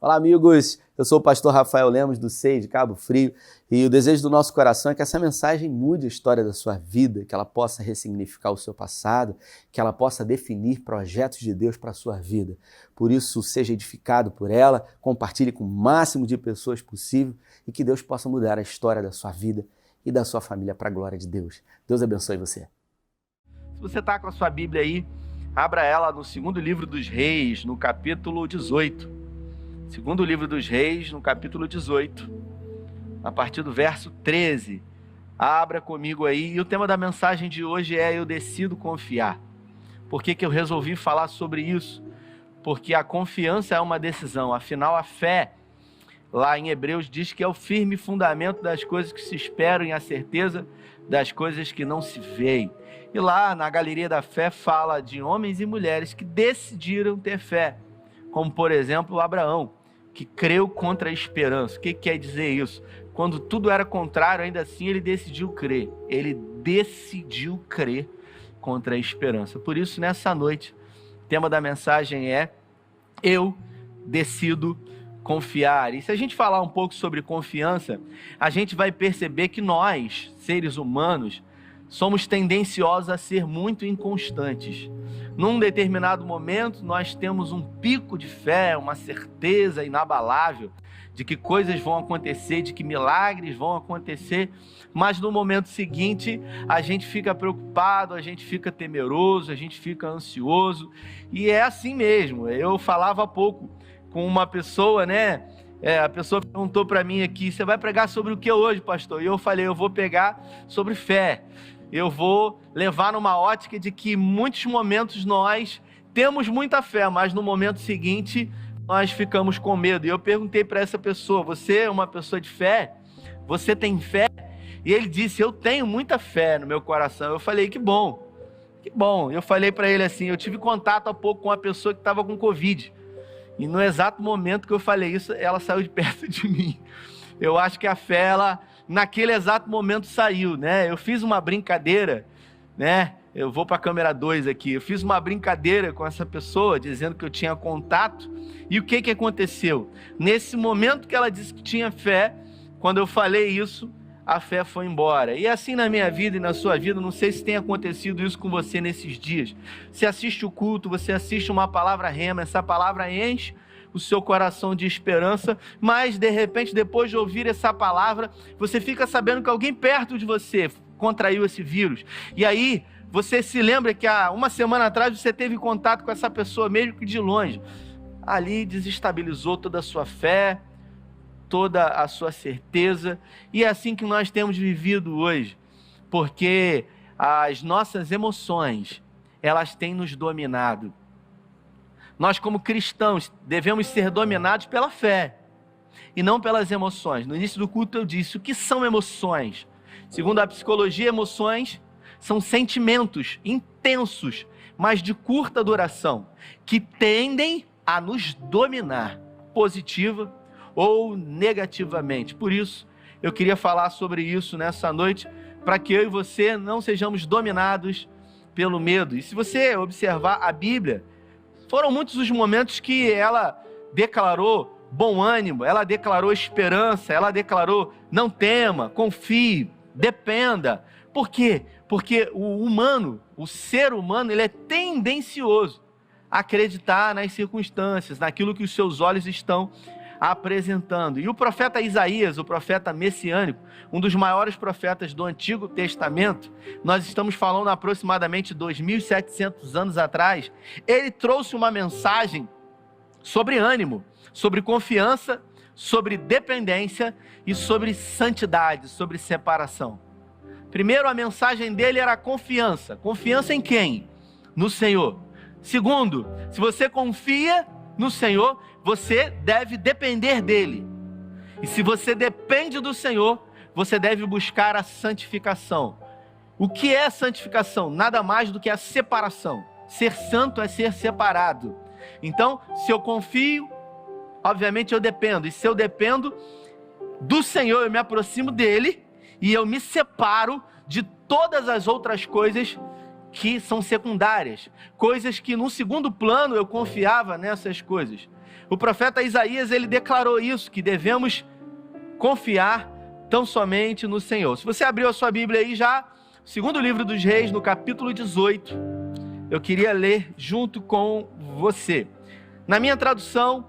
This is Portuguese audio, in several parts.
Olá, amigos! Eu sou o pastor Rafael Lemos, do SEI de Cabo Frio, e o desejo do nosso coração é que essa mensagem mude a história da sua vida, que ela possa ressignificar o seu passado, que ela possa definir projetos de Deus para a sua vida. Por isso, seja edificado por ela, compartilhe com o máximo de pessoas possível e que Deus possa mudar a história da sua vida e da sua família para a glória de Deus. Deus abençoe você. Se você está com a sua Bíblia aí, abra ela no segundo livro dos Reis, no capítulo 18. Segundo livro dos Reis, no capítulo 18, a partir do verso 13. Abra comigo aí. E o tema da mensagem de hoje é Eu Decido Confiar. Por que eu resolvi falar sobre isso? Porque a confiança é uma decisão. Afinal, a fé, lá em Hebreus, diz que é o firme fundamento das coisas que se esperam e a certeza das coisas que não se veem. E lá na Galeria da Fé fala de homens e mulheres que decidiram ter fé, como por exemplo Abraão, que creu contra a esperança. O que quer dizer isso? Quando tudo era contrário, ainda assim ele decidiu crer. Ele decidiu crer contra a esperança. Por isso, nessa noite, o tema da mensagem é Eu Decido Confiar. E se a gente falar um pouco sobre confiança, a gente vai perceber que nós, seres humanos, somos tendenciosos a ser muito inconstantes. Num determinado momento, nós temos um pico de fé, uma certeza inabalável de que coisas vão acontecer, de que milagres vão acontecer, mas no momento seguinte, a gente fica preocupado, a gente fica temeroso, a gente fica ansioso, e é assim mesmo. Eu falava há pouco com uma pessoa, né? A pessoa perguntou para mim aqui, você vai pregar sobre o que hoje, pastor? E eu falei, eu vou pregar sobre fé. Eu vou levar numa ótica de que em muitos momentos nós temos muita fé, mas no momento seguinte nós ficamos com medo. E eu perguntei para essa pessoa, você é uma pessoa de fé? Você tem fé? E ele disse, eu tenho muita fé no meu coração. Eu falei, que bom, que bom. Eu falei para ele assim, eu tive contato há pouco com uma pessoa que estava com Covid. E no exato momento que eu falei isso, ela saiu de perto de mim. Eu acho que a fé, ela, naquele exato momento saiu, né? Eu fiz uma brincadeira, né? Eu vou para a câmera 2 aqui. Eu fiz uma brincadeira com essa pessoa, dizendo que eu tinha contato. E o que aconteceu? Nesse momento que ela disse que tinha fé, quando eu falei isso, a fé foi embora. E assim na minha vida e na sua vida, não sei se tem acontecido isso com você nesses dias. Você assiste o culto, você assiste uma palavra rema, essa palavra enche o seu coração de esperança, mas de repente, depois de ouvir essa palavra, você fica sabendo que alguém perto de você contraiu esse vírus. E aí, você se lembra que há uma semana atrás você teve contato com essa pessoa, mesmo que de longe. Ali desestabilizou toda a sua fé, toda a sua certeza, e é assim que nós temos vivido hoje, porque as nossas emoções, elas têm nos dominado. Nós, como cristãos, devemos ser dominados pela fé e não pelas emoções. No início do culto eu disse, o que são emoções? Segundo a psicologia, emoções são sentimentos intensos, mas de curta duração, que tendem a nos dominar, positiva ou negativamente. Por isso, eu queria falar sobre isso nessa noite, para que eu e você não sejamos dominados pelo medo. E se você observar a Bíblia, foram muitos os momentos que ela declarou bom ânimo, ela declarou esperança, ela declarou não tema, confie, dependa. Por quê? Porque o ser humano, ele é tendencioso a acreditar nas circunstâncias, naquilo que os seus olhos estão apresentando. E o profeta Isaías, o profeta messiânico, um dos maiores profetas do Antigo Testamento, nós estamos falando aproximadamente 2.700 anos atrás, ele trouxe uma mensagem sobre ânimo, sobre confiança, sobre dependência e sobre santidade, sobre separação. Primeiro, a mensagem dele era confiança. Confiança em quem? No Senhor. Segundo, se você confia no Senhor, você deve depender dele. E se você depende do Senhor, você deve buscar a santificação. O que é santificação? Nada mais do que a separação. Ser santo é ser separado. Então, se eu confio, obviamente eu dependo. E se eu dependo do Senhor, eu me aproximo dele e eu me separo de todas as outras coisas que são secundárias, coisas que no segundo plano eu confiava nessas coisas. O profeta Isaías, ele declarou isso, que devemos confiar tão somente no Senhor. Se você abriu a sua Bíblia aí já, segundo livro dos Reis, no capítulo 18, eu queria ler junto com você. Na minha tradução,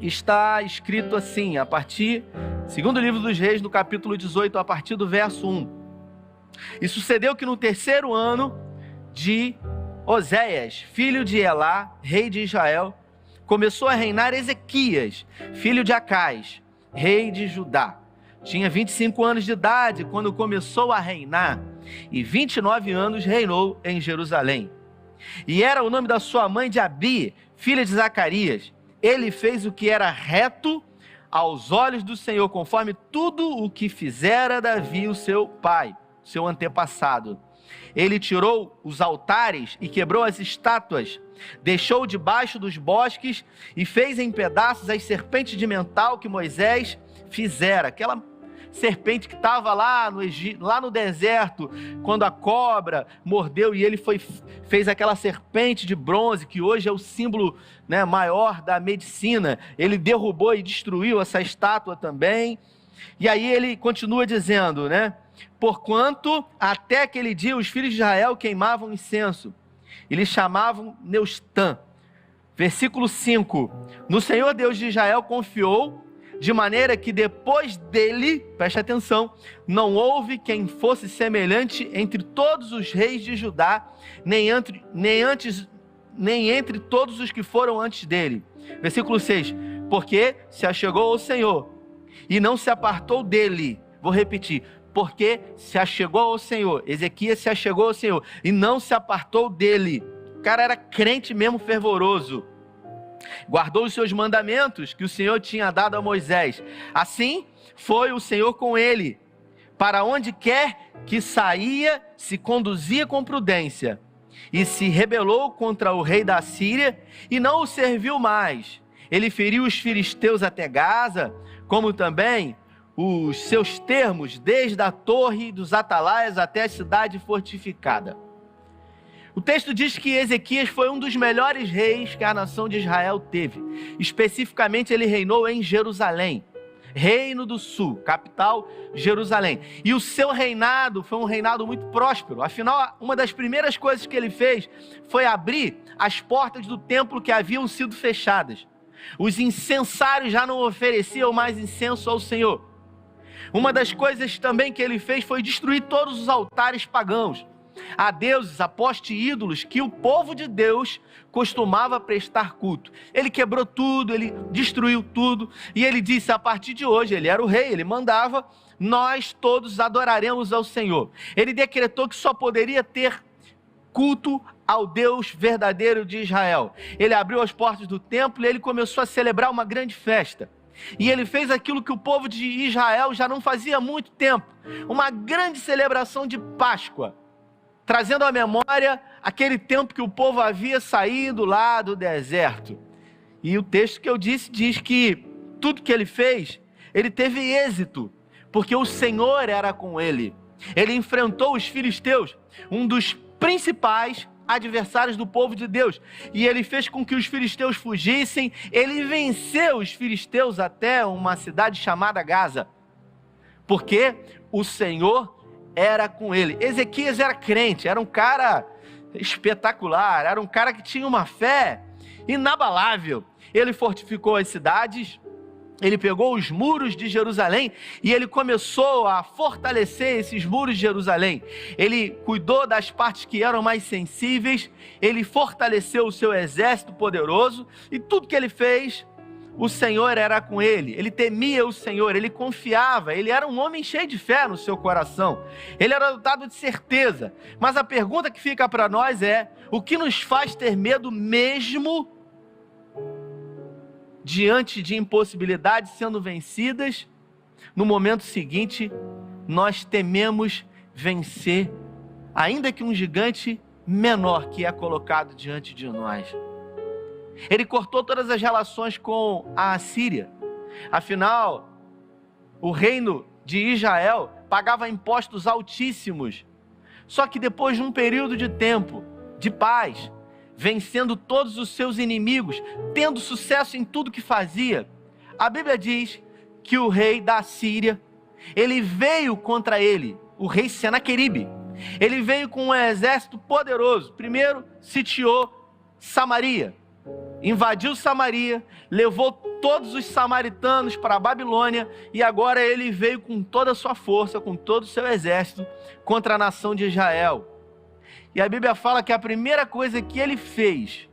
está escrito assim, segundo livro dos Reis, no capítulo 18, a partir do verso 1. E sucedeu que no terceiro ano de Oséias, filho de Elá, rei de Israel, começou a reinar Ezequias, filho de Acais, rei de Judá. Tinha 25 anos de idade quando começou a reinar, e 29 anos reinou em Jerusalém. E era o nome da sua mãe de Abi, filha de Zacarias. Ele fez o que era reto aos olhos do Senhor, conforme tudo o que fizera Davi, o seu pai, seu antepassado. Ele tirou os altares e quebrou as estátuas, deixou debaixo dos bosques e fez em pedaços as serpentes de mental que Moisés fizera. Aquela serpente que estava lá no Egito, lá no deserto, quando a cobra mordeu e ele fez aquela serpente de bronze, que hoje é o símbolo, né, maior da medicina. Ele derrubou e destruiu essa estátua também. E aí ele continua dizendo, né? Porquanto até aquele dia os filhos de Israel queimavam incenso e lhe chamavam Neustã. Versículo 5. No Senhor Deus de Israel confiou, de maneira que depois dele, preste atenção, não houve quem fosse semelhante entre todos os reis de Judá, nem entre todos os que foram antes dele. Versículo 6. Porque se achegou ao Senhor e não se apartou dele. Vou repetir. Porque se achegou ao Senhor. Ezequias se achegou ao Senhor e não se apartou dele. O cara era crente mesmo, fervoroso. Guardou os seus mandamentos que o Senhor tinha dado a Moisés. Assim foi o Senhor com ele. Para onde quer que saía, se conduzia com prudência. E se rebelou contra o rei da Síria e não o serviu mais. Ele feriu os filisteus até Gaza, como também os seus termos, desde a torre dos atalaias até a cidade fortificada. O texto diz que Ezequias foi um dos melhores reis que a nação de Israel teve. Especificamente, ele reinou em Jerusalém, Reino do Sul, capital Jerusalém. E o seu reinado foi um reinado muito próspero. Afinal, uma das primeiras coisas que ele fez foi abrir as portas do templo que haviam sido fechadas. Os incensários já não ofereciam mais incenso ao Senhor. Uma das coisas também que ele fez foi destruir todos os altares pagãos, a deuses, a poste ídolos que o povo de Deus costumava prestar culto. Ele quebrou tudo, ele destruiu tudo, e ele disse, a partir de hoje, ele era o rei, ele mandava, nós todos adoraremos ao Senhor. Ele decretou que só poderia ter culto ao Deus verdadeiro de Israel. Ele abriu as portas do templo e ele começou a celebrar uma grande festa. E ele fez aquilo que o povo de Israel já não fazia há muito tempo, uma grande celebração de Páscoa, trazendo à memória aquele tempo que o povo havia saído lá do deserto. E o texto que eu disse diz que tudo que ele fez, ele teve êxito, porque o Senhor era com ele. Ele enfrentou os filisteus, um dos principais adversários do povo de Deus, e ele fez com que os filisteus fugissem. Ele venceu os filisteus até uma cidade chamada Gaza, porque o Senhor era com ele. Ezequias era crente, era um cara espetacular, era um cara que tinha uma fé inabalável. Ele fortificou as cidades, ele pegou os muros de Jerusalém e ele começou a fortalecer esses muros de Jerusalém. Ele cuidou das partes que eram mais sensíveis, ele fortaleceu o seu exército poderoso, e tudo que ele fez, o Senhor era com ele. Ele temia o Senhor, ele confiava, ele era um homem cheio de fé no seu coração, ele era dotado de certeza. Mas a pergunta que fica para nós é: o que nos faz ter medo mesmo diante de impossibilidades sendo vencidas? No momento seguinte, nós tememos vencer, ainda que um gigante menor que é colocado diante de nós. Ele cortou todas as relações com a Assíria. Afinal, o reino de Israel pagava impostos altíssimos. Só que depois de um período de tempo, de paz, vencendo todos os seus inimigos, tendo sucesso em tudo que fazia. A Bíblia diz que o rei da Síria, ele veio contra ele, o rei Senaqueribe. Ele veio com um exército poderoso. Primeiro, sitiou Samaria, invadiu Samaria, levou todos os samaritanos para a Babilônia, e agora ele veio com toda a sua força, com todo o seu exército, contra a nação de Israel. E a Bíblia fala que a primeira coisa que ele fez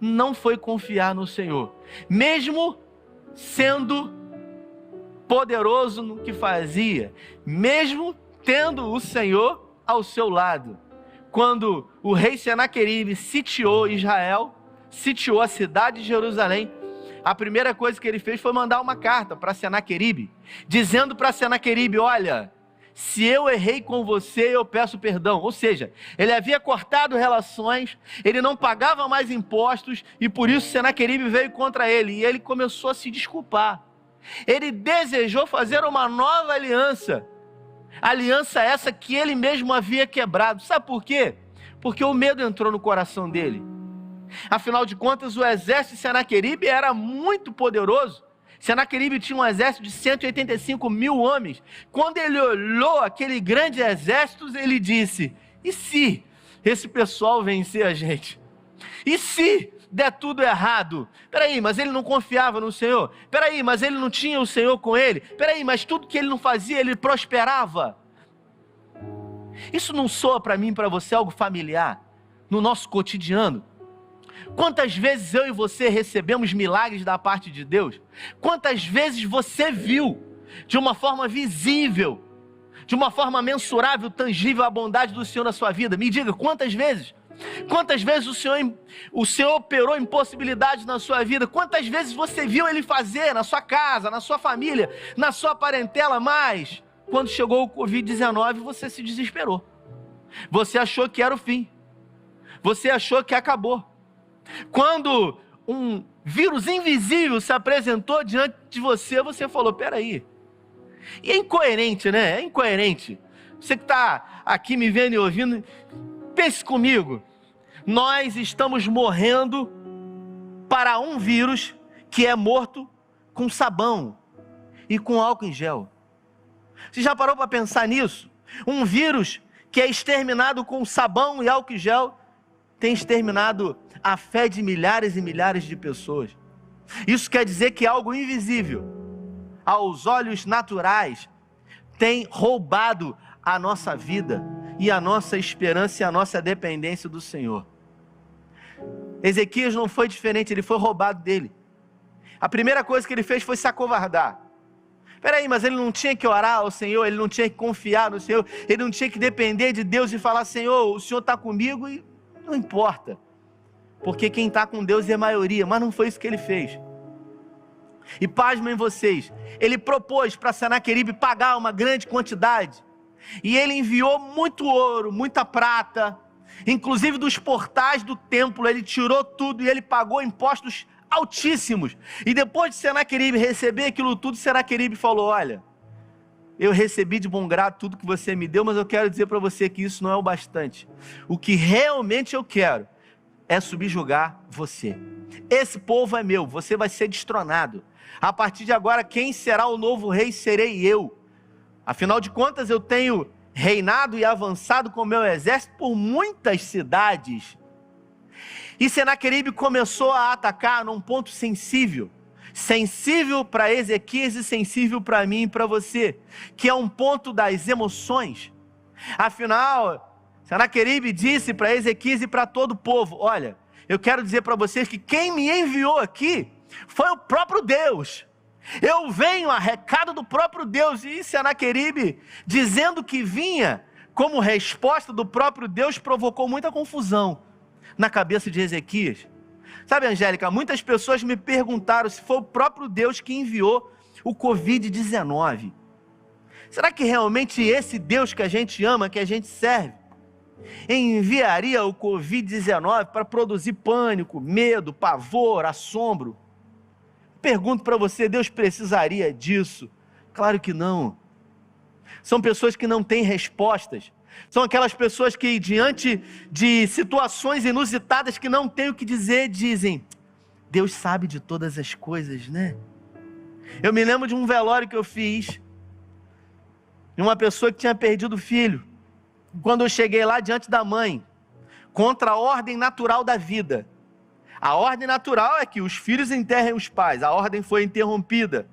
não foi confiar no Senhor, mesmo sendo poderoso no que fazia, mesmo tendo o Senhor ao seu lado. Quando o rei Senaqueribe sitiou Israel, sitiou a cidade de Jerusalém, a primeira coisa que ele fez foi mandar uma carta para Senaqueribe, dizendo para Senaqueribe: olha, se eu errei com você, eu peço perdão. Ou seja, ele havia cortado relações, ele não pagava mais impostos, e por isso Senaqueribe veio contra ele, e ele começou a se desculpar. Ele desejou fazer uma nova aliança essa que ele mesmo havia quebrado. Sabe por quê? Porque o medo entrou no coração dele. Afinal de contas, o exército de Senaqueribe era muito poderoso. Senaqueribe tinha um exército de 185 mil homens. Quando ele olhou aquele grande exército, ele disse: e se esse pessoal vencer a gente? E se der tudo errado? Peraí, mas ele não confiava no Senhor? Peraí, mas ele não tinha o Senhor com ele? Peraí, mas tudo que ele não fazia, ele prosperava? Isso não soa para mim e para você algo familiar no nosso cotidiano? Quantas vezes eu e você recebemos milagres da parte de Deus? Quantas vezes você viu de uma forma visível, de uma forma mensurável, tangível, a bondade do Senhor na sua vida? Me diga, quantas vezes? Quantas vezes o Senhor operou impossibilidades na sua vida? Quantas vezes você viu Ele fazer na sua casa, na sua família, na sua parentela? Mas quando chegou o Covid-19, você se desesperou. Você achou que era o fim. Você achou que acabou. Quando um vírus invisível se apresentou diante de você, você falou: peraí. E é incoerente, né? É incoerente. Você que está aqui me vendo e ouvindo, pense comigo. Nós estamos morrendo para um vírus que é morto com sabão e com álcool em gel. Você já parou para pensar nisso? Um vírus que é exterminado com sabão e álcool em gel tem exterminado a fé de milhares e milhares de pessoas. Isso quer dizer que algo invisível, aos olhos naturais, tem roubado a nossa vida e a nossa esperança e a nossa dependência do Senhor. Ezequias não foi diferente, ele foi roubado dele. A primeira coisa que ele fez foi se acovardar. Peraí, mas ele não tinha que orar ao Senhor, ele não tinha que confiar no Senhor, ele não tinha que depender de Deus e falar: Senhor, o Senhor está comigo e não importa, porque quem está com Deus é a maioria. Mas não foi isso que ele fez. E pasmem vocês, ele propôs para Senaqueribe pagar uma grande quantidade, e ele enviou muito ouro, muita prata, inclusive dos portais do templo, ele tirou tudo e ele pagou impostos altíssimos. E depois de Senaqueribe receber aquilo tudo, Senaqueribe falou: olha, eu recebi de bom grado tudo que você me deu, mas eu quero dizer para você que isso não é o bastante. O que realmente eu quero é subjugar você. Esse povo é meu, você vai ser destronado. A partir de agora, quem será o novo rei serei eu. Afinal de contas, eu tenho reinado e avançado com o meu exército por muitas cidades. E Senaqueribe começou a atacar num ponto sensível. Sensível para Ezequias e sensível para mim e para você, que é um ponto das emoções. Afinal, Senaqueribe disse para Ezequias e para todo o povo: olha, eu quero dizer para vocês que quem me enviou aqui foi o próprio Deus. Eu venho a recado do próprio Deus. E Senaqueribe, dizendo que vinha como resposta do próprio Deus, provocou muita confusão na cabeça de Ezequias. Sabe, Angélica, muitas pessoas me perguntaram se foi o próprio Deus que enviou o Covid-19. Será que realmente esse Deus que a gente ama, que a gente serve, enviaria o Covid-19 para produzir pânico, medo, pavor, assombro? Pergunto para você, Deus precisaria disso? Claro que não. São pessoas que não têm respostas, São aquelas pessoas que, diante de situações inusitadas que não têm o que dizer, dizem: Deus sabe de todas as coisas, né? Eu me lembro de um velório que eu fiz, de uma pessoa que tinha perdido o filho. Quando eu cheguei lá diante da mãe, contra a ordem natural da vida. A ordem natural é que os filhos enterrem os pais. A ordem foi interrompida.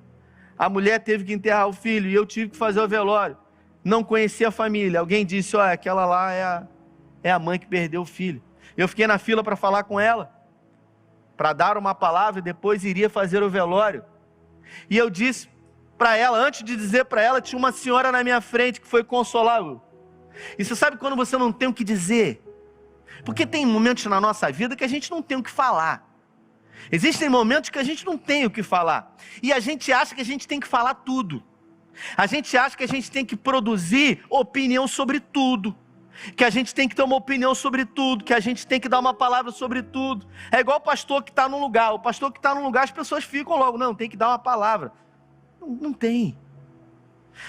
A mulher teve que enterrar o filho e eu tive que fazer o velório. Não conhecia a família. Alguém disse: olha, aquela lá é a mãe que perdeu o filho. Eu fiquei na fila para falar com ela, para dar uma palavra e depois iria fazer o velório. E eu disse para ela, antes de dizer para ela, tinha uma senhora na minha frente que foi consolá-lo. E você sabe quando você não tem o que dizer? Porque tem momentos na nossa vida que a gente não tem o que falar. Existem momentos que a gente não tem o que falar. E a gente acha que a gente tem que falar tudo. A gente acha que a gente tem que produzir opinião sobre tudo. Que a gente tem que ter uma opinião sobre tudo. Que a gente tem que dar uma palavra sobre tudo. É igual o pastor que está num lugar. O pastor que está num lugar, as pessoas ficam logo: não, tem que dar uma palavra. Não tem.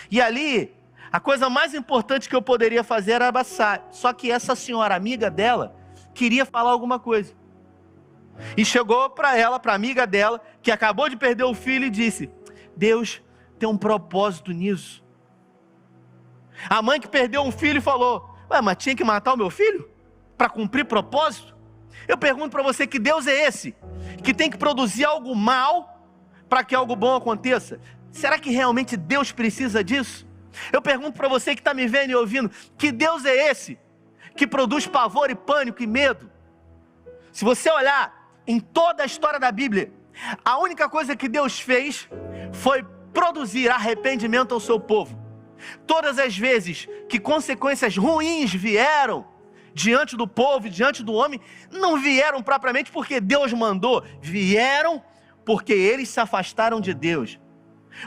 E ali, a coisa mais importante que eu poderia fazer era abraçar. Só que essa senhora, amiga dela, queria falar alguma coisa. E chegou para ela, para a amiga dela, que acabou de perder o filho, e disse: Deus tem um propósito nisso. A mãe que perdeu um filho falou: ué, mas tinha que matar o meu filho? Para cumprir propósito? Eu pergunto para você, que Deus é esse? Que tem que produzir algo mal para que algo bom aconteça? Será que realmente Deus precisa disso? Eu pergunto para você que está me vendo e ouvindo, que Deus é esse? Que produz pavor e pânico e medo? Se você olhar em toda a história da Bíblia, a única coisa que Deus fez foi produzir arrependimento ao seu povo. Todas as vezes que consequências ruins vieram diante do povo, diante do homem, não vieram propriamente porque Deus mandou, vieram porque eles se afastaram de Deus.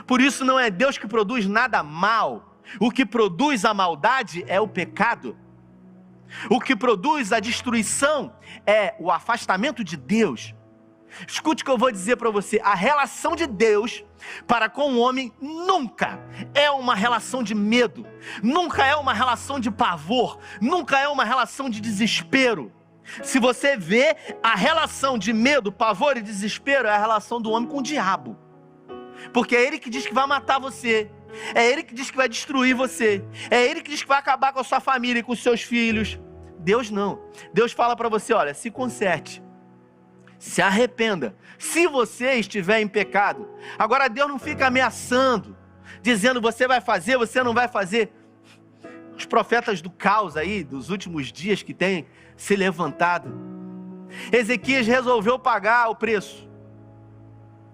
Por isso não é Deus que produz nada mal. O que produz a maldade é o pecado. O que produz a destruição é o afastamento de Deus. Escute o que eu vou dizer para você: a relação de Deus para com o homem nunca é uma relação de medo, nunca é uma relação de pavor, nunca é uma relação de desespero. Se você vê, a relação de medo, pavor e desespero é a relação do homem com o diabo, porque é ele que diz que vai matar você, é ele que diz que vai destruir você, é ele que diz que vai acabar com a sua família e com os seus filhos. Deus não. Deus fala para você: olha, se conserte, se arrependa, se você estiver em pecado. Agora Deus não fica ameaçando, dizendo você vai fazer, você não vai fazer. Os profetas do caos aí, dos últimos dias que têm se levantado, Ezequias resolveu pagar o preço,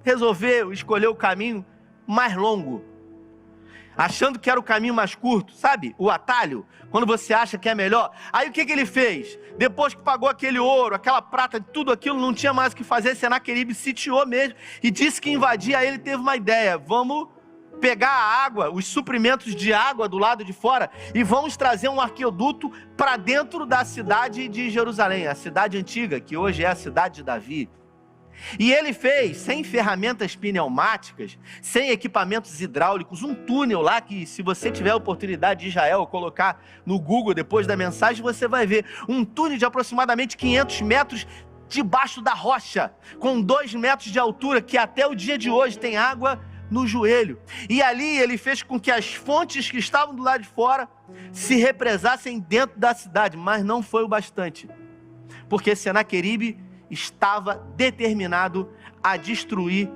resolveu escolher o caminho mais longo, achando que era o caminho mais curto, sabe? O atalho, quando você acha que é melhor. Aí o que ele fez? Depois que pagou aquele ouro, aquela prata, tudo aquilo, não tinha mais o que fazer, Senaqueribe sitiou mesmo e disse que invadia. Aí ele teve uma ideia: vamos pegar a água, os suprimentos de água do lado de fora, e vamos trazer um aqueduto para dentro da cidade de Jerusalém, a cidade antiga, que hoje é a cidade de Davi. E ele fez, sem ferramentas pneumáticas, sem equipamentos hidráulicos, um túnel lá que, se você tiver a oportunidade de Israel, colocar no Google depois da mensagem, você vai ver um túnel de aproximadamente 500 metros debaixo da rocha, com 2 metros de altura, que até o dia de hoje tem água no joelho. E ali ele fez com que as fontes que estavam do lado de fora se represassem dentro da cidade, mas não foi o bastante, porque Senaqueribe estava determinado a destruir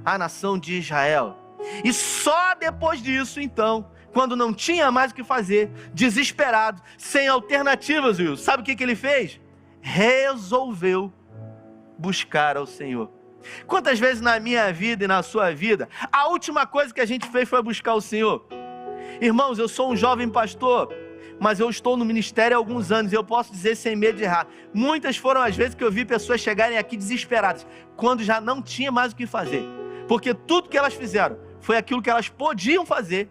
a nação de Israel. E só depois disso, então, quando não tinha mais o que fazer, desesperado, sem alternativas, Wilson, sabe o que ele fez? Resolveu buscar ao Senhor. Quantas vezes na minha vida e na sua vida, a última coisa que a gente fez foi buscar o Senhor? Irmãos, eu sou um jovem pastor, mas eu estou no ministério há alguns anos, e eu posso dizer sem medo de errar, muitas foram as vezes que eu vi pessoas chegarem aqui desesperadas, quando já não tinha mais o que fazer, porque tudo que elas fizeram foi aquilo que elas podiam fazer,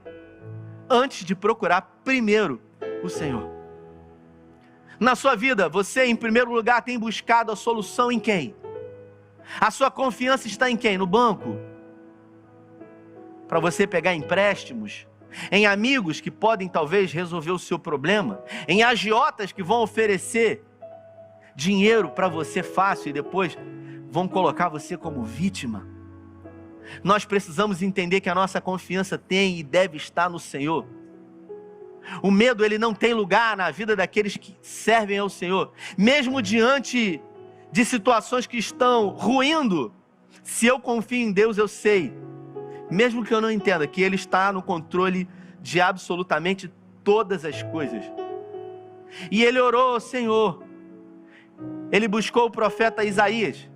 antes de procurar primeiro o Senhor. Na sua vida, você em primeiro lugar tem buscado a solução em quem? A sua confiança está em quem? No banco? Para você pegar empréstimos? em amigos que podem talvez resolver o seu problema, em agiotas que vão oferecer dinheiro para você fácil e depois vão colocar você como vítima. Nós precisamos entender que a nossa confiança tem e deve estar no Senhor. O medo, ele não tem lugar na vida daqueles que servem ao Senhor. Mesmo diante de situações que estão ruindo, se eu confio em Deus, eu sei, mesmo que eu não entenda, que Ele está no controle de absolutamente todas as coisas. E ele orou ao Senhor. Ele buscou o profeta Isaías,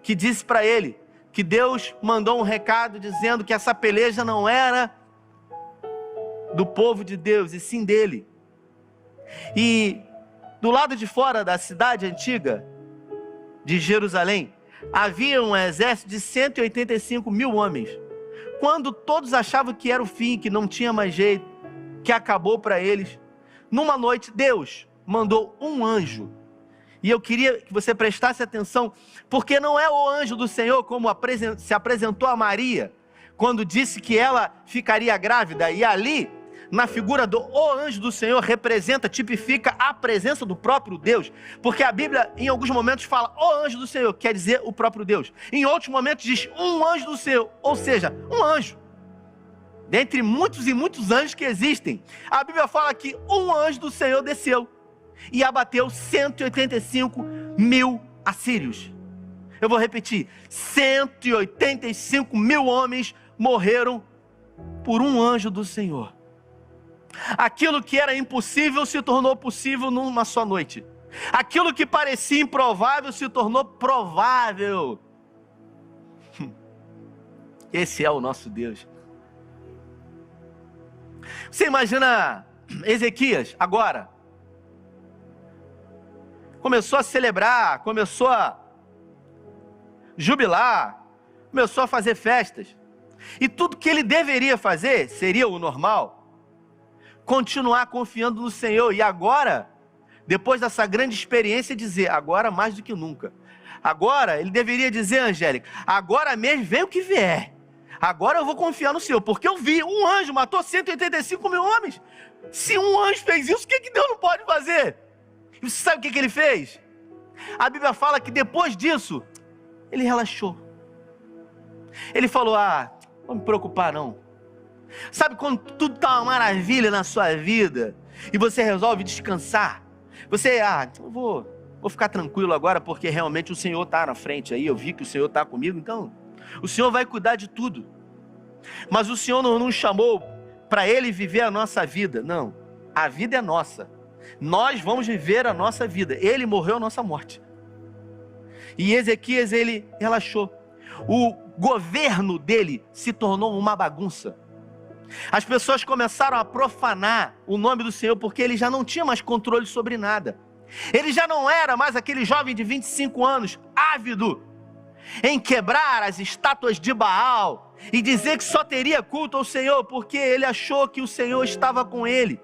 que disse para ele que Deus mandou um recado dizendo que essa peleja não era do povo de Deus, e sim dele. E do lado de fora da cidade antiga de Jerusalém, havia um exército de 185 mil homens. Quando todos achavam que era o fim, que não tinha mais jeito, que acabou para eles, numa noite Deus mandou um anjo. E eu queria que você prestasse atenção, porque não é o anjo do Senhor como se apresentou a Maria, quando disse que ela ficaria grávida, e ali, na figura do o anjo do Senhor, representa, tipifica a presença do próprio Deus, porque a Bíblia em alguns momentos fala o anjo do Senhor, quer dizer o próprio Deus, em outros momentos diz um anjo do Senhor, ou seja, um anjo, dentre muitos e muitos anjos que existem. A Bíblia fala que um anjo do Senhor desceu e abateu 185 mil assírios. Eu vou repetir, 185 mil homens morreram por um anjo do Senhor. Aquilo que era impossível se tornou possível numa só noite. Aquilo que parecia improvável se tornou provável. Esse é o nosso Deus. Você imagina Ezequias agora? Começou a celebrar, começou a jubilar, começou a fazer festas. E tudo que ele deveria fazer, seria o normal, continuar confiando no Senhor. E agora, depois dessa grande experiência, dizer, agora mais do que nunca. Agora, ele deveria dizer, Angélica, agora mesmo vem o que vier. Agora eu vou confiar no Senhor, porque eu vi um anjo matou 185 mil homens. Se um anjo fez isso, o que Deus não pode fazer? E você sabe o que ele fez? A Bíblia fala que depois disso, ele relaxou. Ele falou, não me preocupar não. Sabe quando tudo está uma maravilha na sua vida e você resolve descansar? Você, eu vou ficar tranquilo agora porque realmente o Senhor está na frente aí, eu vi que o Senhor está comigo, então o Senhor vai cuidar de tudo. Mas o Senhor não nos chamou para Ele viver a nossa vida, não. A vida é nossa. Nós vamos viver a nossa vida. Ele morreu a nossa morte. E Ezequias, ele relaxou. O governo dele se tornou uma bagunça. As pessoas começaram a profanar o nome do Senhor, porque ele já não tinha mais controle sobre nada. Ele já não era mais aquele jovem de 25 anos, ávido em quebrar as estátuas de Baal e dizer que só teria culto ao Senhor, porque ele achou que o Senhor estava com ele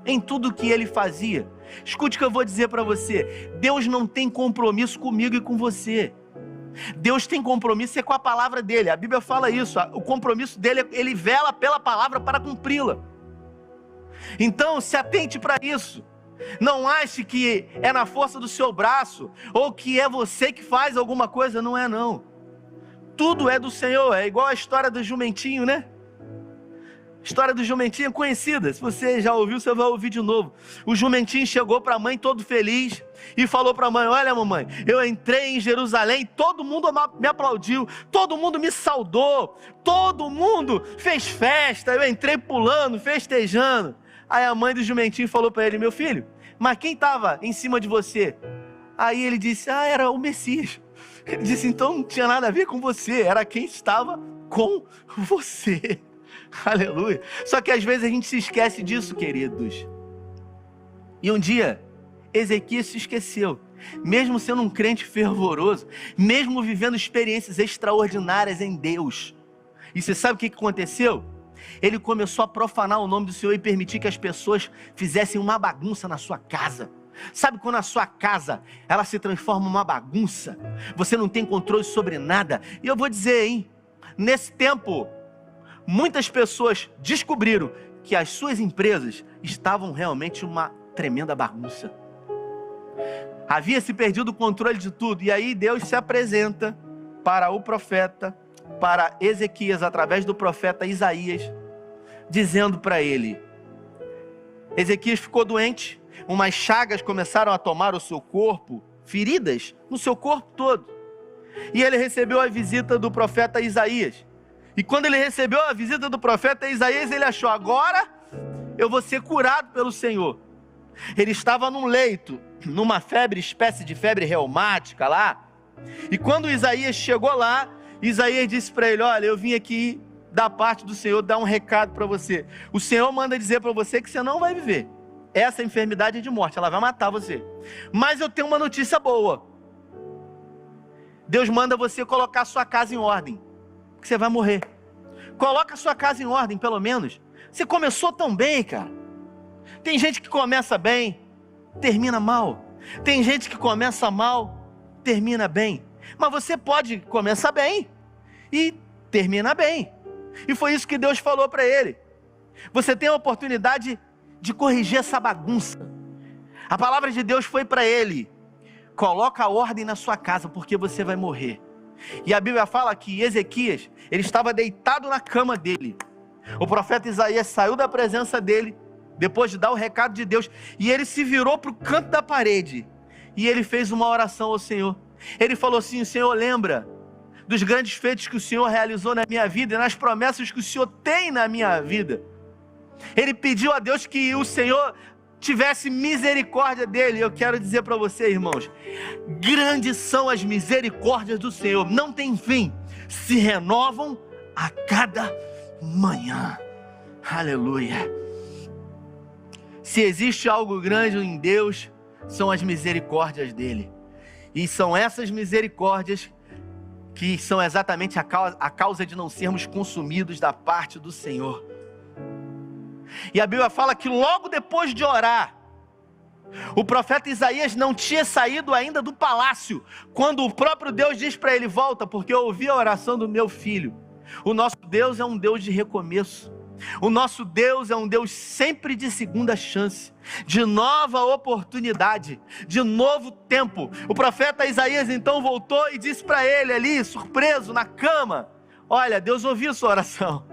em tudo que ele fazia. Escute o que eu vou dizer para você. Deus não tem compromisso comigo e com você. Deus tem compromisso com a palavra dele. A Bíblia fala isso. O compromisso dele, ele vela pela palavra para cumpri-la. Então se atente para isso. Não ache que é na força do seu braço ou que é você que faz alguma coisa. Não é não. Tudo é do Senhor. É igual a história do jumentinho, né? História do jumentinho é conhecida. Se você já ouviu, você vai ouvir de novo. O jumentinho chegou para a mãe todo feliz e falou para a mãe, olha mamãe, eu entrei em Jerusalém, todo mundo me aplaudiu, todo mundo me saudou, todo mundo fez festa, eu entrei pulando, festejando. Aí a mãe do jumentinho falou para ele, meu filho, mas quem estava em cima de você? Aí ele disse, era o Messias. Ele disse, então não tinha nada a ver com você, era quem estava com você. Aleluia. Só que às vezes a gente se esquece disso, queridos. E um dia, Ezequias se esqueceu. Mesmo sendo um crente fervoroso, mesmo vivendo experiências extraordinárias em Deus. E você sabe o que aconteceu? Ele começou a profanar o nome do Senhor e permitir que as pessoas fizessem uma bagunça na sua casa. Sabe quando a sua casa, ela se transforma em uma bagunça? Você não tem controle sobre nada. E eu vou dizer, nesse tempo, muitas pessoas descobriram que as suas empresas estavam realmente uma tremenda bagunça. Havia se perdido o controle de tudo. E aí Deus se apresenta para o profeta, para Ezequias, através do profeta Isaías, dizendo para ele: Ezequias ficou doente, umas chagas começaram a tomar o seu corpo, feridas no seu corpo todo. E ele recebeu a visita do profeta Isaías. E quando ele recebeu a visita do profeta Isaías, ele achou: agora eu vou ser curado pelo Senhor. Ele estava num leito, numa febre, espécie de febre reumática lá. E quando Isaías chegou lá, Isaías disse para ele: olha, eu vim aqui da parte do Senhor dar um recado para você. O Senhor manda dizer para você que você não vai viver. Essa enfermidade é de morte, ela vai matar você. Mas eu tenho uma notícia boa. Deus manda você colocar a sua casa em ordem, porque você vai morrer. Coloca a sua casa em ordem, pelo menos. Você começou tão bem, cara. Tem gente que começa bem, termina mal. Tem gente que começa mal, termina bem. Mas você pode começar bem e termina bem. E foi isso que Deus falou para ele. Você tem a oportunidade de corrigir essa bagunça. A palavra de Deus foi para ele: coloca a ordem na sua casa, porque você vai morrer. E a Bíblia fala que Ezequias, ele estava deitado na cama dele. O profeta Isaías saiu da presença dele, depois de dar o recado de Deus, e ele se virou para o canto da parede, e ele fez uma oração ao Senhor. Ele falou assim: Senhor, lembra dos grandes feitos que o Senhor realizou na minha vida, e nas promessas que o Senhor tem na minha vida. Ele pediu a Deus que o Senhor tivesse misericórdia dele. Eu quero dizer para você, irmãos, grandes são as misericórdias do Senhor, não tem fim, se renovam a cada manhã. Aleluia. Se existe algo grande em Deus, são as misericórdias dele. E são essas misericórdias que são exatamente a causa de não sermos consumidos da parte do Senhor. E a Bíblia fala que logo depois de orar, o profeta Isaías não tinha saído ainda do palácio, quando o próprio Deus diz para ele: volta, porque eu ouvi a oração do meu filho. O nosso Deus é um Deus de recomeço. O nosso Deus é um Deus sempre de segunda chance, de nova oportunidade, de novo tempo. O profeta Isaías então voltou e disse para ele ali, surpreso, na cama: olha, Deus ouviu sua oração,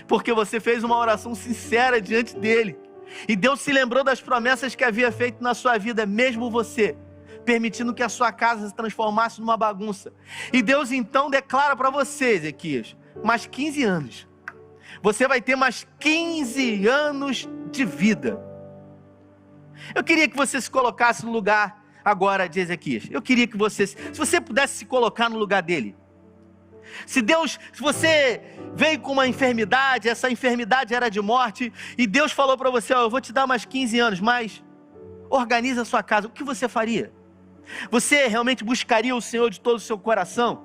porque você fez uma oração sincera diante dele. E Deus se lembrou das promessas que havia feito na sua vida, mesmo você permitindo que a sua casa se transformasse numa bagunça. E Deus então declara para você, Ezequias, mais 15 anos. Você vai ter mais 15 anos de vida. Eu queria que você se colocasse no lugar agora de Ezequias. Eu queria que você, se você pudesse se colocar no lugar dele. Se você veio com uma enfermidade, essa enfermidade era de morte, e Deus falou para você: eu vou te dar mais 15 anos, mas organiza a sua casa. O que você faria? Você realmente buscaria o Senhor de todo o seu coração?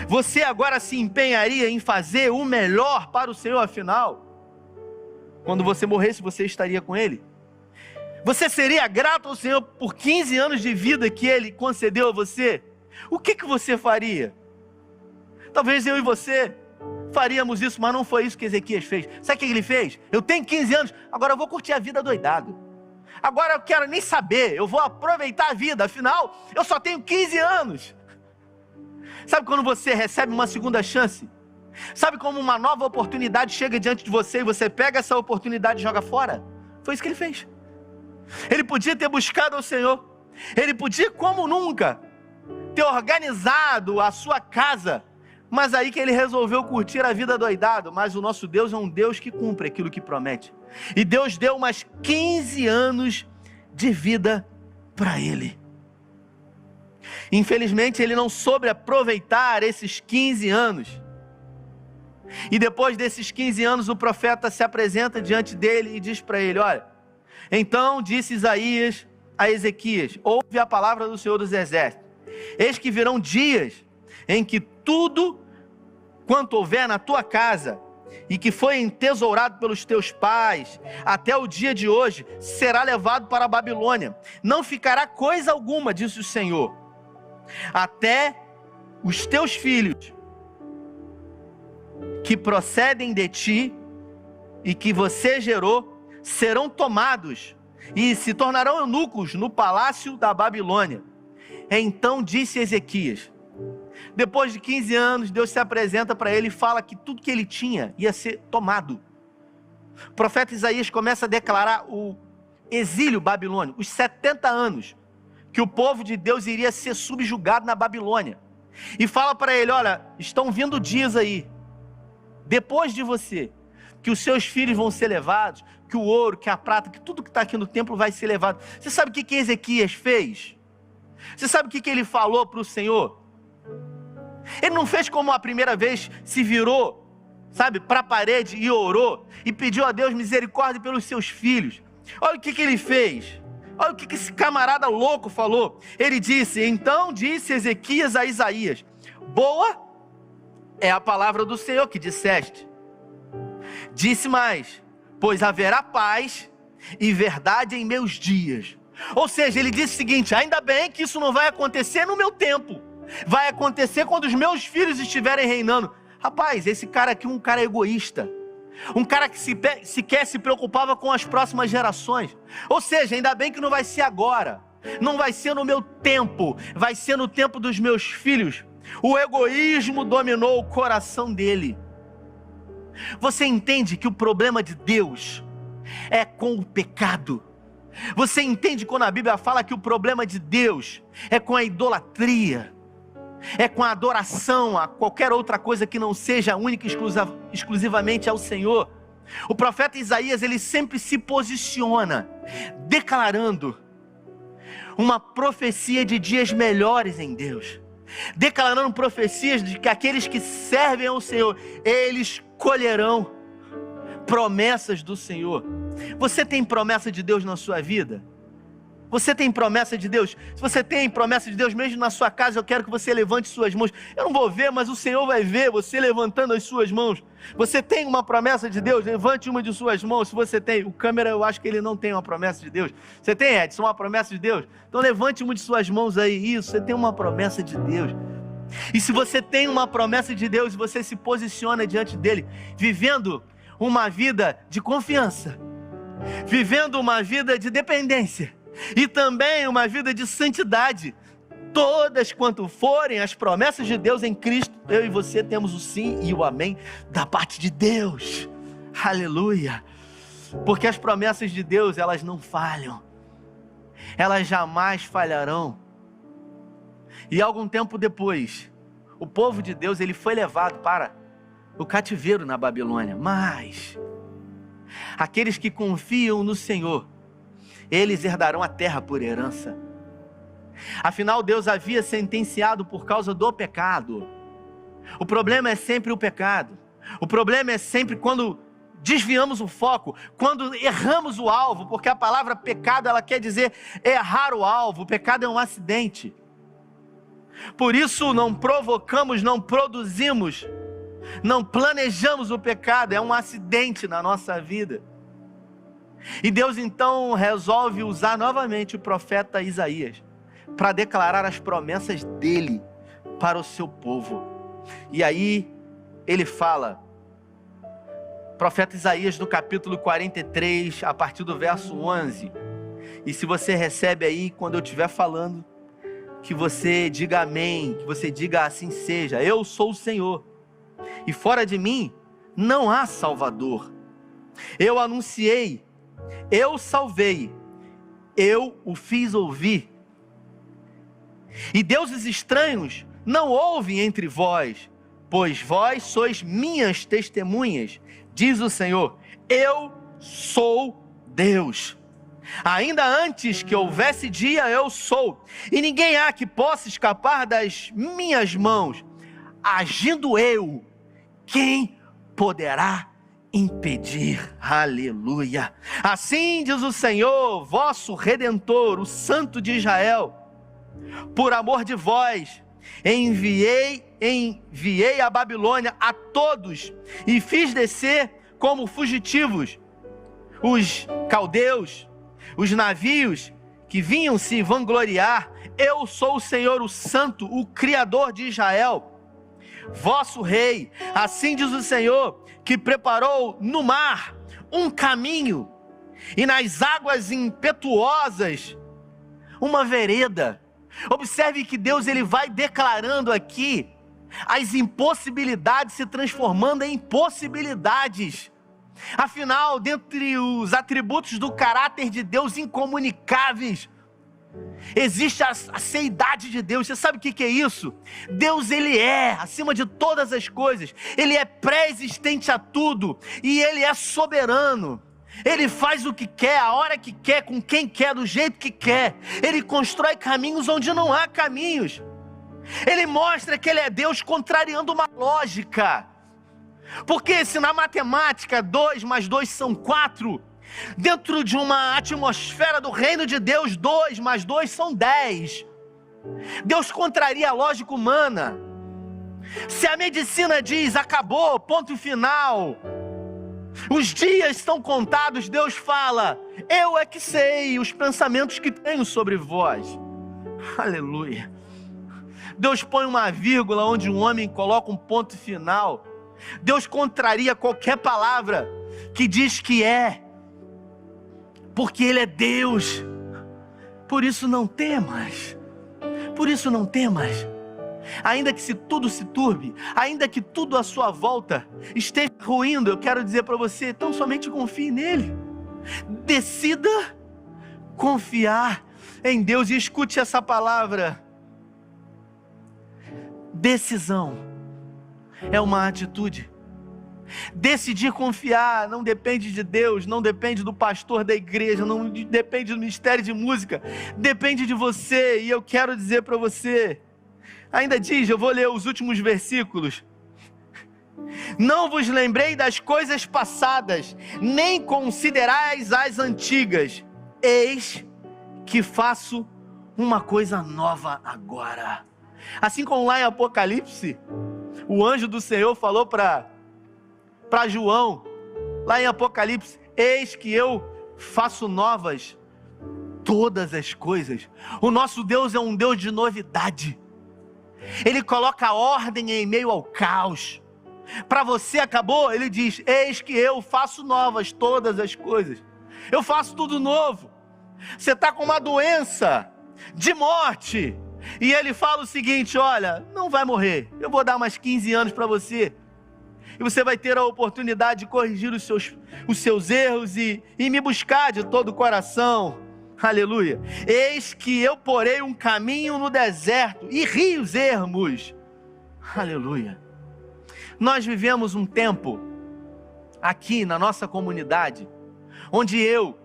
Você agora se empenharia em fazer o melhor para o Senhor? Afinal, quando você morresse, você estaria com Ele? Você seria grato ao Senhor por 15 anos de vida que Ele concedeu a você? O que você faria? Talvez eu e você faríamos isso, mas não foi isso que Ezequias fez. Sabe o que ele fez? Eu tenho 15 anos, agora eu vou curtir a vida doidado. Agora eu quero nem saber, eu vou aproveitar a vida, afinal, eu só tenho 15 anos. Sabe quando você recebe uma segunda chance? Sabe como uma nova oportunidade chega diante de você e você pega essa oportunidade e joga fora? Foi isso que ele fez. Ele podia ter buscado ao Senhor. Ele podia, como nunca, ter organizado a sua casa. Mas aí que ele resolveu curtir a vida doidado. Mas o nosso Deus é um Deus que cumpre aquilo que promete. E Deus deu mais 15 anos de vida para ele. Infelizmente ele não soube aproveitar esses 15 anos. E depois desses 15 anos o profeta se apresenta diante dele e diz para ele: olha, então disse Isaías a Ezequias: ouve a palavra do Senhor dos Exércitos. Eis que virão dias em que tudo quanto houver na tua casa e que foi entesourado pelos teus pais até o dia de hoje será levado para a Babilônia. Não ficará coisa alguma, disse o Senhor, até os teus filhos que procedem de ti e que você gerou serão tomados e se tornarão eunucos no palácio da Babilônia. Então disse Ezequias. Depois de 15 anos, Deus se apresenta para ele e fala que tudo que ele tinha ia ser tomado. O profeta Isaías começa a declarar o exílio babilônico, os 70 anos que o povo de Deus iria ser subjugado na Babilônia. E fala para ele, olha, estão vindo dias aí, depois de você, que os seus filhos vão ser levados, que o ouro, que a prata, que tudo que está aqui no templo vai ser levado. Você sabe o que Ezequias fez? Você sabe o que ele falou para o Senhor? Ele não fez como a primeira vez, se virou, sabe, para a parede e orou, e pediu a Deus misericórdia pelos seus filhos. Olha o que ele fez. Olha o que esse camarada louco falou. Ele disse, então disse Ezequias a Isaías, boa é a palavra do Senhor que disseste. Disse mais, pois haverá paz e verdade em meus dias. Ou seja, ele disse o seguinte, ainda bem que isso não vai acontecer no meu tempo. Vai acontecer quando os meus filhos estiverem reinando. Rapaz, esse cara aqui é um cara egoísta. Um cara que sequer se preocupava com as próximas gerações. Ou seja, ainda bem que não vai ser agora. Não vai ser no meu tempo. Vai ser no tempo dos meus filhos. O egoísmo dominou o coração dele. Você entende que o problema de Deus é com o pecado? Você entende quando a Bíblia fala que o problema de Deus é com a idolatria? É com a adoração a qualquer outra coisa que não seja única e exclusivamente ao Senhor. O profeta Isaías, ele sempre se posiciona, declarando uma profecia de dias melhores em Deus. Declarando profecias de que aqueles que servem ao Senhor, eles colherão promessas do Senhor. Você tem promessa de Deus na sua vida? Você tem promessa de Deus? Se você tem promessa de Deus mesmo na sua casa, eu quero que você levante suas mãos. Eu não vou ver, mas o Senhor vai ver você levantando as suas mãos. Você tem uma promessa de Deus? Levante uma de suas mãos. Se você tem, o câmera eu acho que ele não tem uma promessa de Deus. Você tem, Edson, uma promessa de Deus? Então levante uma de suas mãos aí. Isso, você tem uma promessa de Deus. E se você tem uma promessa de Deus e você se posiciona diante dele, vivendo uma vida de confiança, vivendo uma vida de dependência, e também uma vida de santidade, todas quanto forem as promessas de Deus em Cristo, eu e você temos o sim e o amém da parte de Deus. Aleluia! Porque as promessas de Deus, elas não falham, elas jamais falharão. E algum tempo depois, o povo de Deus, ele foi levado para o cativeiro na Babilônia, mas aqueles que confiam no Senhor, eles herdarão a terra por herança. Afinal, Deus havia sentenciado por causa do pecado. O problema é sempre o pecado. O problema é sempre quando desviamos o foco, quando erramos o alvo, porque a palavra pecado, ela quer dizer errar o alvo. O pecado é um acidente. Por isso não provocamos, não produzimos, não planejamos o pecado, é um acidente na nossa vida. E Deus então resolve usar novamente o profeta Isaías para declarar as promessas dele para o seu povo. E aí ele fala, profeta Isaías no capítulo 43, a partir do verso 11. E se você recebe aí, quando eu estiver falando, que você diga amém, que você diga assim seja. Eu sou o Senhor, e fora de mim não há Salvador. Eu anunciei, eu salvei, eu o fiz ouvir. E deuses estranhos não ouvem entre vós, pois vós sois minhas testemunhas, diz o Senhor, eu sou Deus. Ainda antes que houvesse dia, eu sou, e ninguém há que possa escapar das minhas mãos. Agindo eu, quem poderá impedir? Aleluia! Assim diz o Senhor, vosso Redentor, o Santo de Israel. Por amor de vós, enviei a Babilônia a todos, e fiz descer como fugitivos os caldeus, os navios que vinham se vangloriar. Eu sou o Senhor, o Santo, o Criador de Israel. vosso rei. Assim diz o Senhor, que preparou no mar um caminho, e nas águas impetuosas uma vereda. Observe que Deus ele vai declarando aqui as impossibilidades se transformando em possibilidades. Afinal, dentre os atributos do caráter de Deus incomunicáveis, existe a seidade de Deus. Você sabe o que é isso? Deus ele é, acima de todas as coisas, ele é pré-existente a tudo, e ele é soberano. Ele faz o que quer, a hora que quer, com quem quer, do jeito que quer. Ele constrói caminhos onde não há caminhos. Ele mostra que ele é Deus contrariando uma lógica. Porque se na matemática 2 mais 2 são 4, dentro de uma atmosfera do reino de Deus, 2 mais 2 são 10. Deus contraria a lógica humana. Se a medicina diz acabou, ponto final, os dias estão contados, Deus fala, eu é que sei os pensamentos que tenho sobre vós. Aleluia. Deus põe uma vírgula onde um homem coloca um ponto final. Deus contraria qualquer palavra que diz que é, porque Ele é Deus. Por isso não temas, por isso não temas. Ainda que tudo se turbe, ainda que tudo à sua volta esteja ruindo, eu quero dizer para você, tão somente confie nele. Decida confiar em Deus e escute essa palavra. Decisão é uma atitude. Decidir confiar não depende de Deus, não depende do pastor da igreja, não depende do ministério de música, depende de você. E eu quero dizer para você, ainda diz, eu vou ler os últimos versículos. Não vos lembrei das coisas passadas, nem considerais as antigas. Eis que faço uma coisa nova agora. Assim como lá em Apocalipse, o anjo do Senhor falou para João, lá em Apocalipse, eis que eu faço novas todas as coisas. O nosso Deus é um Deus de novidade. Ele coloca ordem em meio ao caos. Para você acabou, ele diz, eis que eu faço novas todas as coisas. Eu faço tudo novo. Você está com uma doença de morte, e ele fala o seguinte, olha, não vai morrer, eu vou dar mais 15 anos para você, e você vai ter a oportunidade de corrigir os seus erros e me buscar de todo o coração. Aleluia. Eis que eu porei um caminho no deserto e rios ermos. Aleluia. Nós vivemos um tempo aqui na nossa comunidade, onde eu,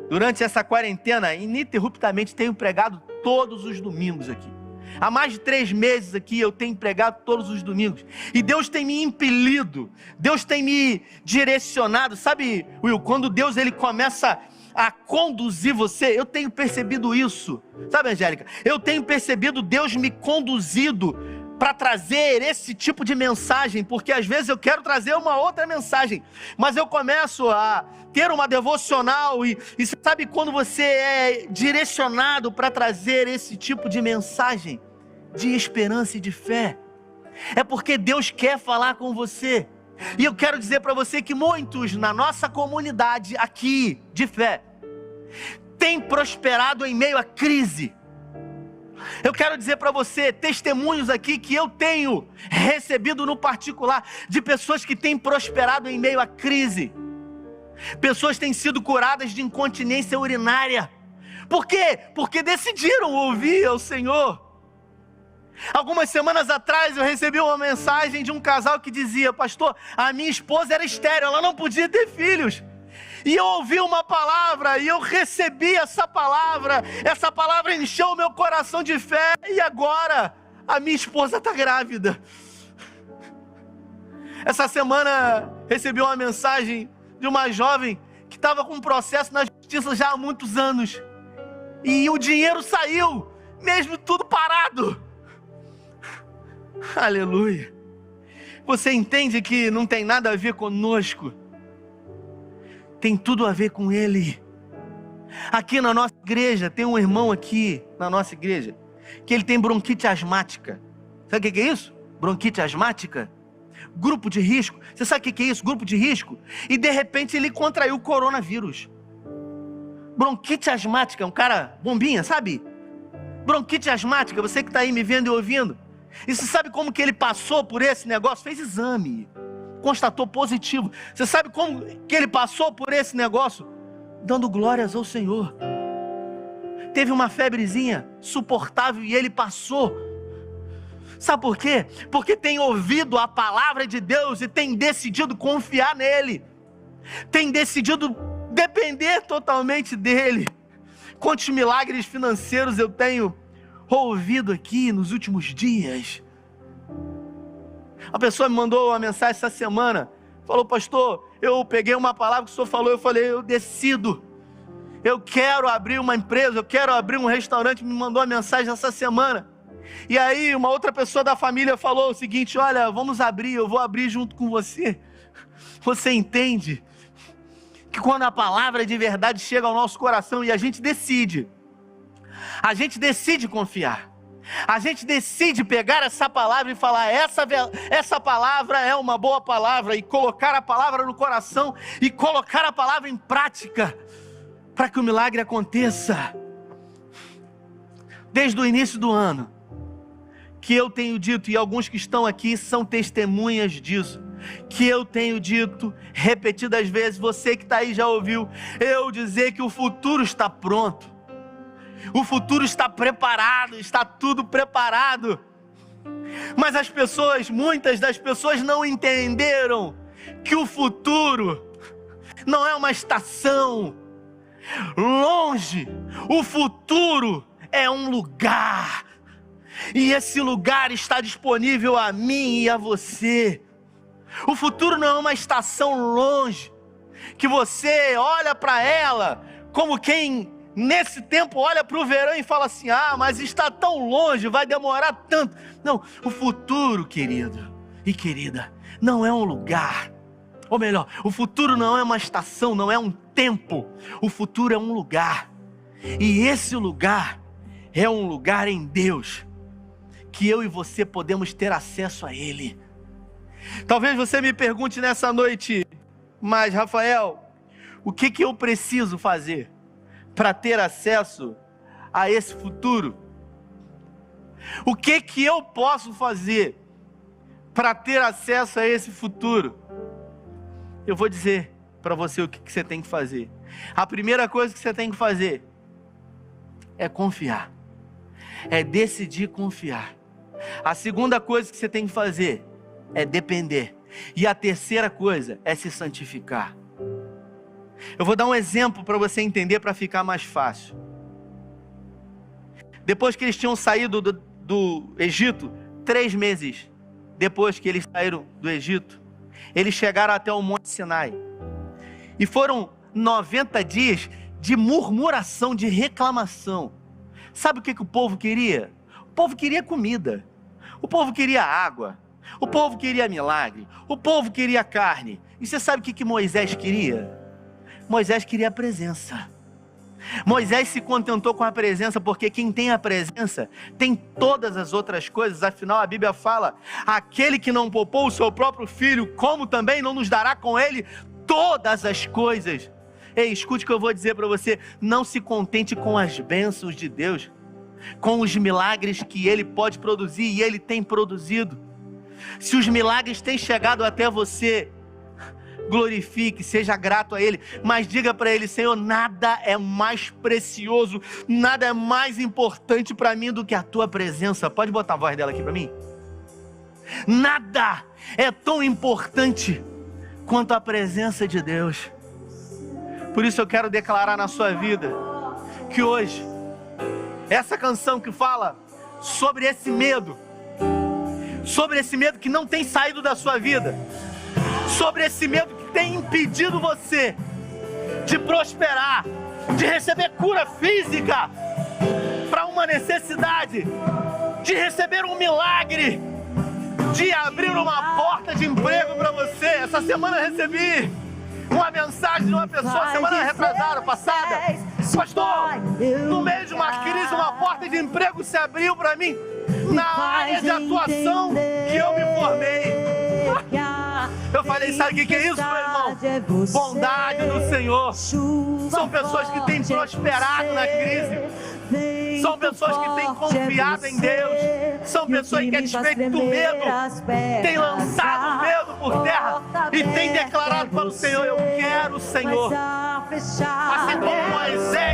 durante essa quarentena, ininterruptamente tenho pregado todos os domingos aqui. Há mais de 3 meses aqui eu tenho pregado todos os domingos. E Deus tem me impelido, Deus tem me direcionado. Sabe, Will, quando Deus ele começa a conduzir você, eu tenho percebido isso. Sabe, Angélica, eu tenho percebido Deus me conduzido para trazer esse tipo de mensagem, porque às vezes eu quero trazer uma outra mensagem, mas eu começo a ter uma devocional e você sabe quando você é direcionado para trazer esse tipo de mensagem de esperança e de fé, é porque Deus quer falar com você. E eu quero dizer para você que muitos na nossa comunidade aqui de fé têm prosperado em meio à crise. Eu quero dizer para você, testemunhos aqui que eu tenho recebido no particular, de pessoas que têm prosperado em meio à crise. Pessoas têm sido curadas de incontinência urinária. Por quê? Porque decidiram ouvir ao Senhor. Algumas semanas atrás eu recebi uma mensagem de um casal que dizia, pastor, a minha esposa era estéril, ela não podia ter filhos. E eu ouvi uma palavra, e eu recebi essa palavra encheu o meu coração de fé, e agora a minha esposa está grávida. Essa semana recebi uma mensagem de uma jovem que estava com um processo na justiça já há muitos anos, e o dinheiro saiu, mesmo tudo parado. Aleluia. Você entende que não tem nada a ver conosco, tem tudo a ver com Ele. Aqui na nossa igreja, tem um irmão aqui na nossa igreja, que ele tem bronquite asmática. Sabe o que é isso? bronquite asmática, grupo de risco. Você sabe o que é isso? Grupo de risco. E de repente ele contraiu o coronavírus. Bronquite asmática, um cara bombinha, sabe? Bronquite asmática, você que está aí me vendo e ouvindo. E você sabe como que ele passou por esse negócio? Fez exame, constatou positivo. Você sabe como que ele passou por esse negócio? Dando glórias ao Senhor. Teve uma febrezinha suportável e ele passou. Sabe por quê? Porque tem ouvido a palavra de Deus e tem decidido confiar nele. Tem decidido depender totalmente dele. Quantos milagres financeiros eu tenho ouvido aqui nos últimos dias. A pessoa me mandou uma mensagem essa semana, falou: pastor, eu peguei uma palavra que o senhor falou, eu falei: eu decido, eu quero abrir uma empresa, eu quero abrir um restaurante. Me mandou uma mensagem essa semana. E aí uma outra pessoa da família falou o seguinte: olha, vamos abrir, eu vou abrir junto com você. Você entende que quando a palavra de verdade chega ao nosso coração e a gente decide confiar, a gente decide pegar essa palavra e falar: essa palavra é uma boa palavra, e colocar a palavra no coração e colocar a palavra em prática para que o milagre aconteça. Desde o início do ano que eu tenho dito, e alguns que estão aqui são testemunhas disso, que eu tenho dito repetidas vezes, você que está aí já ouviu eu dizer que o futuro está pronto, o futuro está preparado, está tudo preparado. Mas muitas das pessoas não entenderam que o futuro não é uma estação longe, o futuro é um lugar, e esse lugar está disponível a mim e a você. O futuro não é uma estação longe, que você olha para ela como quem nesse tempo olha para o verão e fala assim: ah, mas está tão longe, vai demorar tanto. Não, o futuro, querido e querida, não é um lugar, ou melhor, o futuro não é uma estação, não é um tempo, o futuro é um lugar, e esse lugar é um lugar em Deus, que eu e você podemos ter acesso a Ele. Talvez você me pergunte nessa noite: mas Rafael, o que eu preciso fazer para ter acesso a esse futuro? O que eu posso fazer para ter acesso a esse futuro? Eu vou dizer para você o que você tem que fazer. A primeira coisa que você tem que fazer é confiar, é decidir confiar. A segunda coisa que você tem que fazer é depender. E a terceira coisa é se santificar. Eu vou dar um exemplo para você entender, para ficar mais fácil. Depois que eles tinham saído do Egito, 3 meses depois que eles saíram do Egito, eles chegaram até o Monte Sinai. E foram 90 dias de murmuração, de reclamação. Sabe o que o povo queria? O povo queria comida. O povo queria água. O povo queria milagre. O povo queria carne. E você sabe o que Moisés queria? Moisés queria a presença. Moisés se contentou com a presença, porque quem tem a presença tem todas as outras coisas. Afinal, a Bíblia fala: aquele que não poupou o seu próprio filho, como também não nos dará com ele todas as coisas. Ei, escute o que eu vou dizer para você: não se contente com as bênçãos de Deus, com os milagres que Ele pode produzir, e Ele tem produzido. Se os milagres têm chegado até você, glorifique, seja grato a Ele, mas diga para Ele: Senhor, nada é mais precioso, nada é mais importante para mim do que a Tua presença. Pode botar a voz dela aqui para mim? Nada é tão importante quanto a presença de Deus. Por isso eu quero declarar na sua vida que hoje, essa canção que fala sobre esse medo que não tem saído da sua vida, sobre esse medo que tem impedido você de prosperar, de receber cura física para uma necessidade, de receber um milagre, de abrir uma porta de emprego para você. Essa semana eu recebi uma mensagem de uma pessoa, semana retrasada, passada: pastor, no meio de uma crise, uma porta de emprego se abriu para mim. na área de atuação que eu me formei. Eu falei, sabe o que é isso, meu irmão? Bondade do Senhor. São pessoas que têm prosperado na crise. São pessoas que têm confiado em Deus. São pessoas que, a despeito do medo, têm lançado o medo por terra e têm declarado para o Senhor: eu quero o Senhor. Assim como Moisés